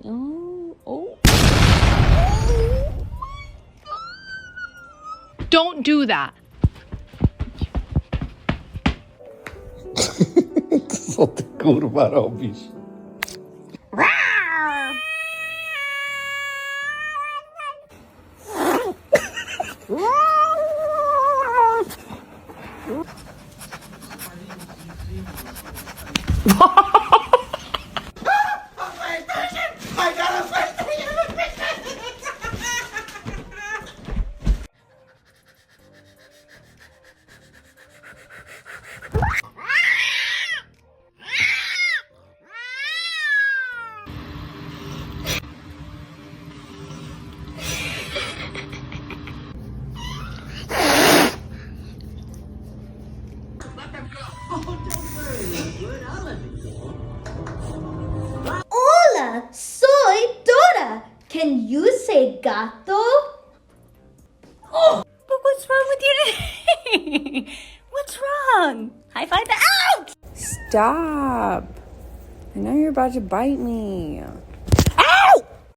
Oh. Don't do that. Co ty kurwa robisz? Hola, soy Dora. Can you say gato? Oh, but what's wrong with you today? What's wrong? High five the ouch! Stop. I know you're about to bite me.